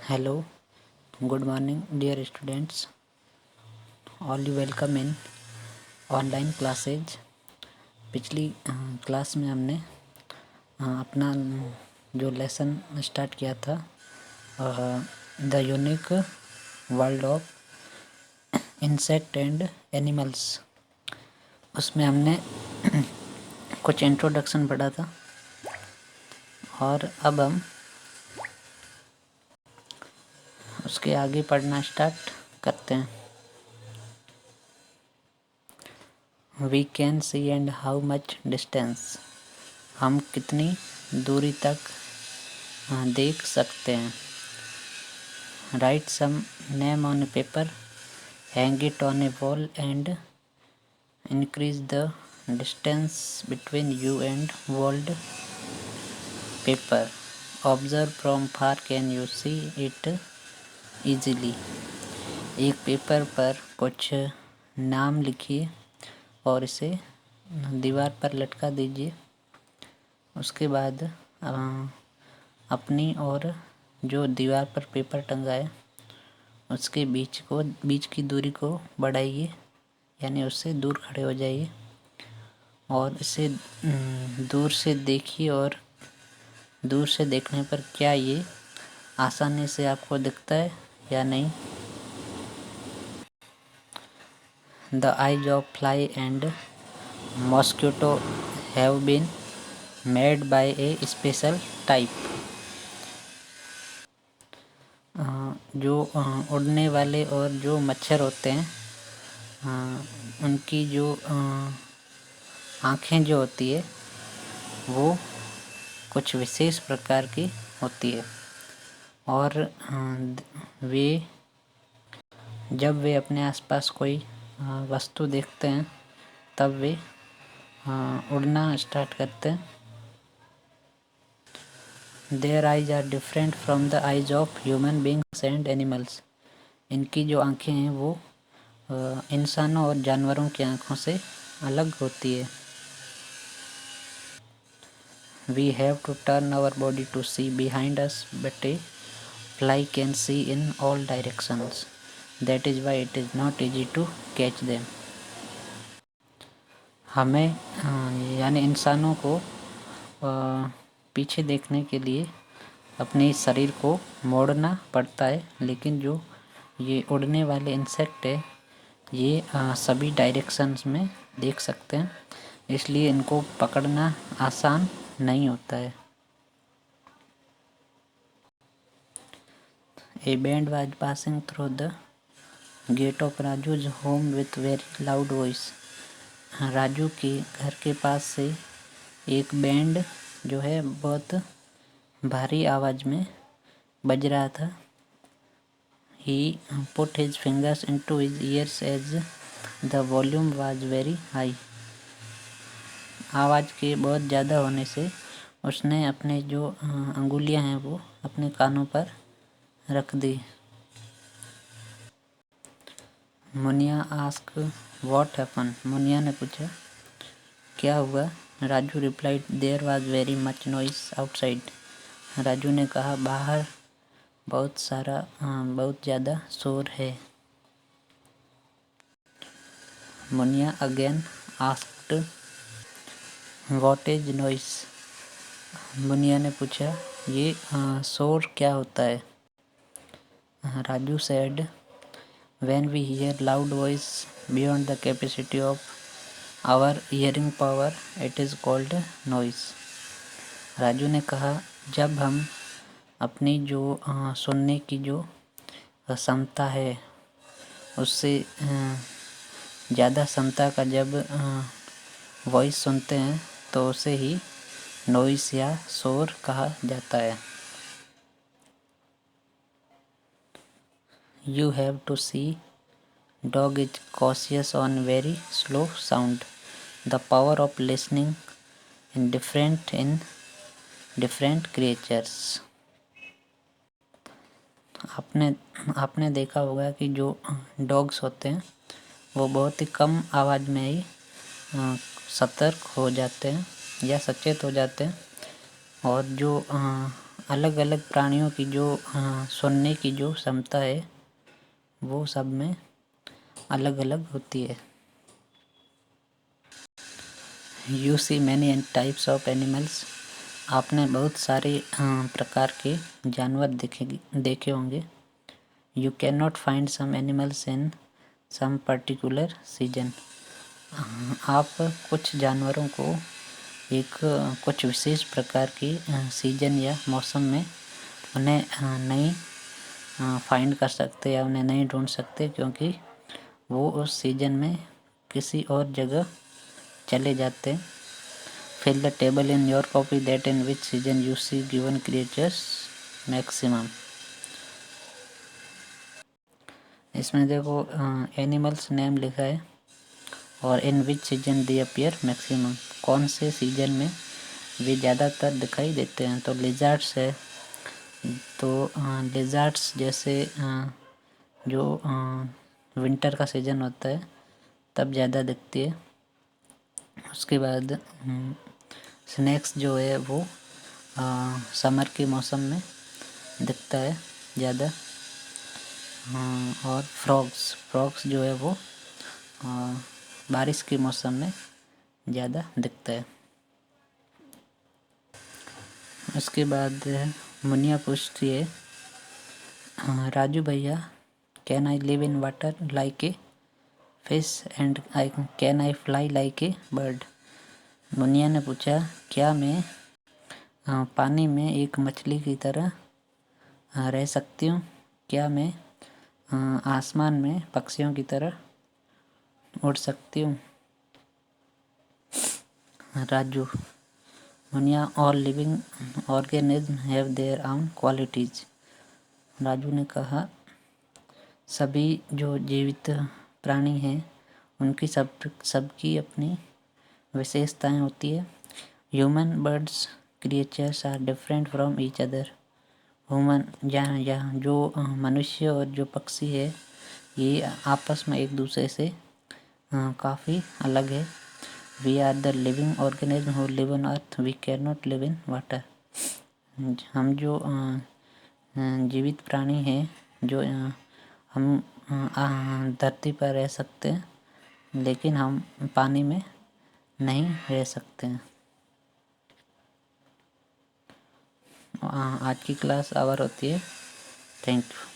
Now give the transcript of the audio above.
Hello, good morning dear students. All you welcome in online classes. पिछली class में हमने अपना जो लेसन स्टार्ट किया था the unique world of insect and animals, उसमें हमने कुछ इंट्रोडक्शन पढ़ा था और अब हम उसके आगे पढ़ना स्टार्ट करते हैं। We can see and how much distance, हम कितनी दूरी तक देख सकते हैं। Right some name on a paper, hang it on a wall and increase the distance between you and world paper. Observe from far can you see it easily. एक paper पर कुछ नाम लिखिए और इसे दीवार पर लटका दीजिए। उसके बाद अपनी और जो दीवार पर पेपर टंगा है उसके बीच की दूरी को बढ़ाइए, यानी उससे दूर खड़े हो जाइए और इसे दूर से देखिए और दूर से देखने पर क्या ये आसानी से आपको दिखता है या नहीं। The eyes of fly and mosquito have been made by a special type। जो उड़ने वाले और जो मच्छर होते हैं उनकी जो आँखें जो होती है वो कुछ विशेष प्रकार की होती है और वे जब वे अपने आसपास कोई वस्तु देखते हैं तब वे उड़ना स्टार्ट करते हैं। Their eyes are different from the eyes of human beings and animals. इनकी जो आँखें हैं वो इंसानों और जानवरों की आँखों से अलग होती है। We have to turn our body to see behind us, but a fly can see in all directions, that is why it is not easy to catch them. हमें यानी इंसानों को पीछे देखने के लिए अपने शरीर को मोड़ना पड़ता है, लेकिन जो ये उड़ने वाले इंसेक्ट है ये सभी डायरेक्शंस में देख सकते हैं, इसलिए इनको पकड़ना आसान नहीं होता है। A band was passing through the gate of Raju's home with very loud voice. Raju के घर के पास से एक बैंड जो है बहुत भारी आवाज़ में बज रहा था। He put his fingers into his ears as the volume was very high। आवाज़ के बहुत ज़्यादा होने से उसने अपने जो अंगुलियां हैं वो अपने कानों पर रख दी। Muniya ask what happen, Muniya ने पूछा क्या हुआ। Raju replied there was very much noise outside. Raju ने कहा बाहर बहुत ज़्यादा शोर है। Muniya again asked what is noise. Muniya ने पूछा ये शोर क्या होता है। Raju said when we hear loud voice beyond the capacity of our hearing power it is called noise. Raju ने कहा जब हम अपनी जो सुनने की जो क्षमता है उससे ज़्यादा क्षमता का जब वॉइस सुनते हैं तो उसे ही नॉइस या शोर कहा जाता है। You have to see dog is cautious on very slow sound, the power of listening in different creatures. आपने देखा होगा कि जो डॉग्स होते हैं वो बहुत ही कम आवाज़ में ही सतर्क हो जाते हैं या सचेत हो जाते हैं, और जो अलग अलग प्राणियों की जो सुनने की जो क्षमता है वो सब में अलग अलग होती है। You see many types of animals, आपने बहुत सारे प्रकार के जानवर देखे होंगे। You can not find some animals in some particular season, आप कुछ जानवरों को एक कुछ विशेष प्रकार की सीजन या मौसम में उन्हें नहीं फाइंड कर सकते या उन्हें नहीं ढूंढ सकते, क्योंकि वो उस सीजन में किसी और जगह चले जाते हैं। Fill the table in your copy that in which season you see given creatures maximum. इसमें देखो एनिमल्स नेम लिखा है और in which season they appear maximum, कौन से सीजन में वे ज़्यादातर दिखाई देते हैं। तो लिजार्ड्स है, तो लिजार्ड्स जैसे जो विंटर का सीज़न होता है तब ज़्यादा दिखती है। उसके बाद स्नैक्स जो है वो समर के मौसम में दिखता है ज़्यादा। और फ्रॉग्स जो है वो बारिश के मौसम में ज़्यादा दिखता है। उसके बाद मुनिया पूछती है, राजू भैया, can I live in water like a fish and can I fly like a bird. Muniya ने पूछा, क्या मैं पानी में एक मछली की तरह रह सकती हूँ, क्या मैं आसमान में पक्षियों की तरह उड़ सकती हूँ। Raju, Muniya, all living organism have their own qualities. Raju ने कहा, सभी जो जीवित प्राणी हैं उनकी सबकी अपनी विशेषताएं होती है। Human birds creatures are different from each other. यहाँ जो मनुष्य और जो पक्षी है ये आपस में एक दूसरे से काफ़ी अलग है। We are the living organism who live on earth, we can not live in water. हम जो जीवित प्राणी हैं, जो हम धरती पर रह सकते हैं लेकिन हम पानी में नहीं रह सकते हैं। आज की क्लास आवर होती है। Thank you.